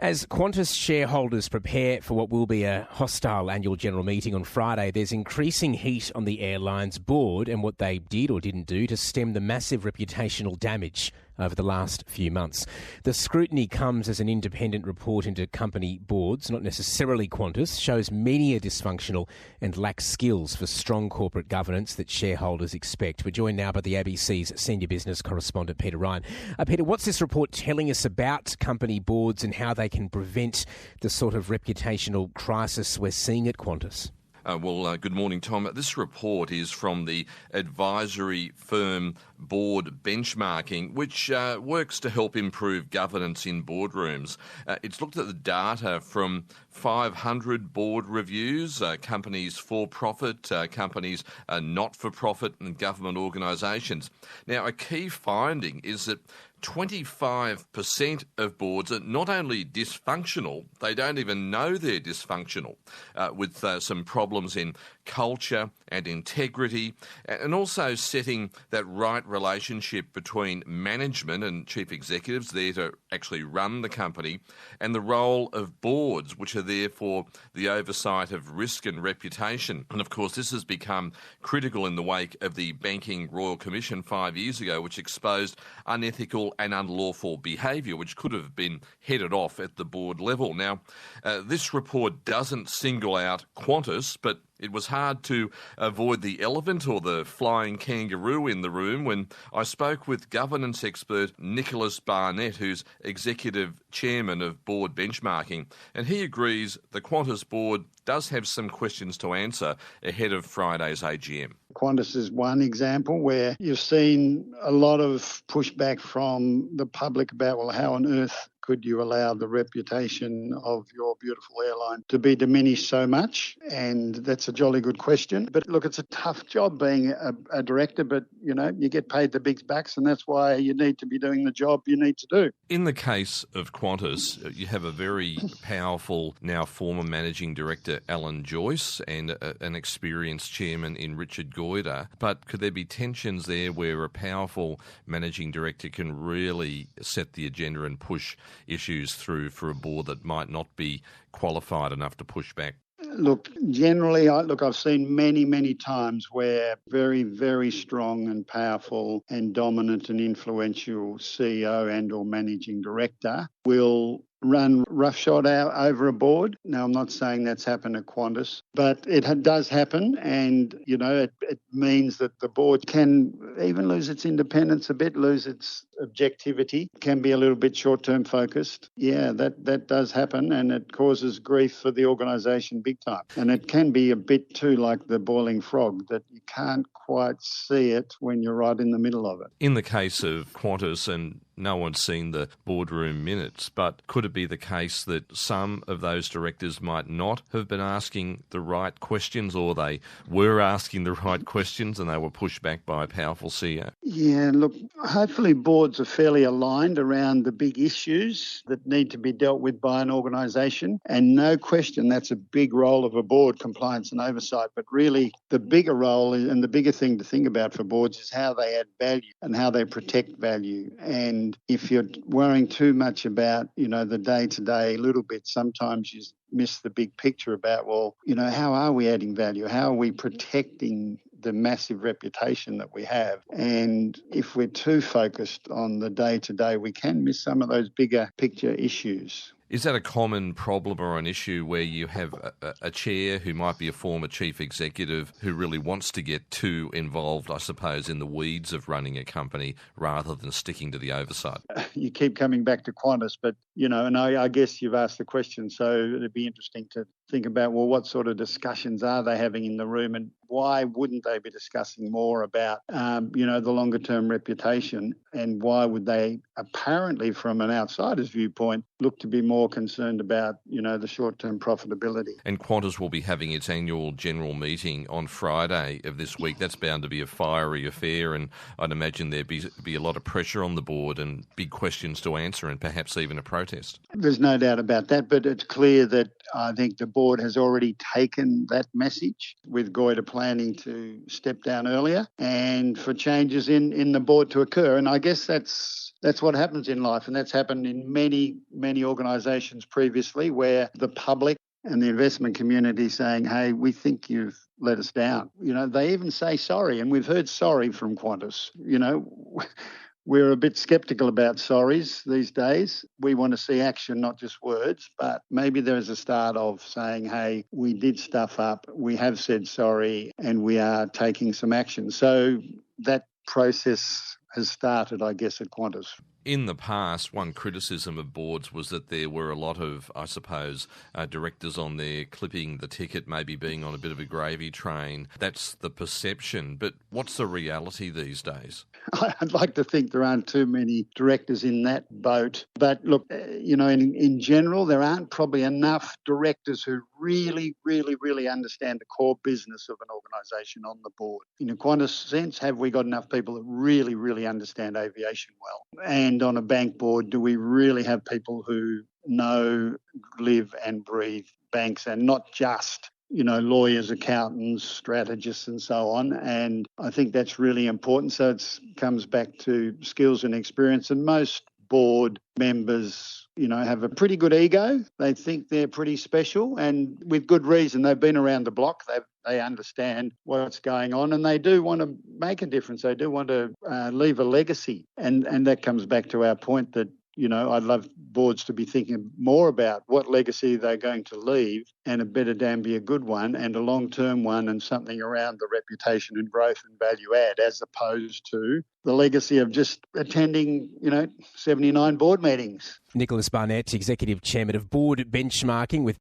As Qantas shareholders prepare for what will be a hostile annual general meeting on Friday, there's increasing heat on the airline's board and what they did or didn't do to stem the massive reputational damage over the last few months. The scrutiny comes as an independent report into company boards, not necessarily Qantas, shows many are dysfunctional and lack skills for strong corporate governance that shareholders expect. We're joined now by the ABC's senior business correspondent, Peter Ryan. Peter, what's this report telling us about company boards and how they can prevent the sort of reputational crisis we're seeing at Qantas? Good morning, Tom. This report is from the advisory firm Board Benchmarking, which works to help improve governance in boardrooms. It's looked at the data from 500 board reviews, companies for-profit, companies not-for-profit and government organisations. Now, a key finding is that 25% of boards are not only dysfunctional, they don't even know they're dysfunctional, with some problems in culture and integrity, and also setting that right relationship between management and chief executives there to actually run the company, and the role of boards, which are there for the oversight of risk and reputation. And of course, this has become critical in the wake of the Banking Royal Commission 5 years ago, which exposed unethical and unlawful behaviour, which could have been headed off at the board level. Now, this report doesn't single out Qantas, but it was hard to avoid the elephant or the flying kangaroo in the room when I spoke with governance expert Nicholas Barnett, who's executive chairman of Board Benchmarking, and he agrees the Qantas board does have some questions to answer ahead of Friday's AGM. Qantas is one example where you've seen a lot of pushback from the public about, well, how on earth could you allow the reputation of your beautiful airline to be diminished so much? And that's a jolly good question. But look, it's a tough job being a director, but, you know, you get paid the big bucks, and that's why you need to be doing the job you need to do. In the case of Qantas, you have a very powerful, now former managing director, Alan Joyce, and an experienced chairman in Richard Goyder. But could there be tensions there where a powerful managing director can really set the agenda and push issues through for a board that might not be qualified enough to push back? Look, generally, I've seen many times where very, very strong and powerful and dominant and influential CEO and or managing director will run roughshod out over a board. Now, I'm not saying that's happened at Qantas, but it does happen, and, you know, it means that the board can even lose its independence a bit, lose its objectivity, can be a little bit short-term focused. Yeah, that does happen, and it causes grief for the organisation big time. And it can be a bit too like the boiling frog, that you can't quite see it when you're right in the middle of it. In the case of Qantas, and no one's seen the boardroom minutes, but could it be the case that some of those directors might not have been asking the right questions, or they were asking the right questions and they were pushed back by a powerful CEO? Yeah, look, hopefully boards are fairly aligned around the big issues that need to be dealt with by an organisation. And no question, that's a big role of a board, compliance and oversight. But really, the bigger role and the bigger thing to think about for boards is how they add value and how they protect value. And if you're worrying too much about, you know, the day-to-day little bit, sometimes you miss the big picture about, well, you know, how are we adding value? How are we protecting the massive reputation that we have? And if we're too focused on the day-to-day, we can miss some of those bigger picture issues. Is that a common problem or an issue where you have a chair who might be a former chief executive who really wants to get too involved, I suppose, in the weeds of running a company rather than sticking to the oversight? You keep coming back to Qantas, but, you know, and I guess you've asked the question, so it'd be interesting to think about, well, what sort of discussions are they having in the room, and why wouldn't they be discussing more about, you know, the longer term reputation, and why would they apparently, from an outsider's viewpoint, look to be more concerned about, you know, the short-term profitability? And Qantas will be having its annual general meeting on Friday of this week. That's bound to be a fiery affair, and I'd imagine there'd be a lot of pressure on the board and big questions to answer, and perhaps even a protest. There's no doubt about that, but it's clear that I think the board has already taken that message, with Goyder playing planning to step down earlier and for changes in the board to occur. And I guess that's what happens in life, and that's happened in many, many organisations previously where the public and the investment community saying, hey, we think you've let us down. They even say sorry, and we've heard sorry from Qantas. We're a bit sceptical about sorries these days. We want to see action, not just words, but maybe there is a start of saying, hey, we did stuff up, we have said sorry, and we are taking some action. So that process has started, I guess, at Qantas. In the past, one criticism of boards was that there were a lot of, I suppose, directors on there clipping the ticket, maybe being on a bit of a gravy train. That's the perception. But what's the reality these days? I'd like to think there aren't too many directors in that boat. But look, in general, there aren't probably enough directors who really, really, really understand the core business of an organisation on the board. In a Qantas sense, have we got enough people that really, really understand aviation well? And on a bank board, do we really have people who know, live and breathe banks and not just lawyers, accountants, strategists and so on. And I think that's really important. So it comes back to skills and experience. And most board members, have a pretty good ego. They think they're pretty special, and with good reason. They've been around the block. They understand what's going on, and they do want to make a difference. They do want to leave a legacy. And that comes back to our point that, I'd love boards to be thinking more about what legacy they're going to leave, and it better damn be a good one and a long-term one, and something around the reputation and growth and value add, as opposed to the legacy of just attending, 79 board meetings. Nicholas Barnett, Executive Chairman of Board Benchmarking with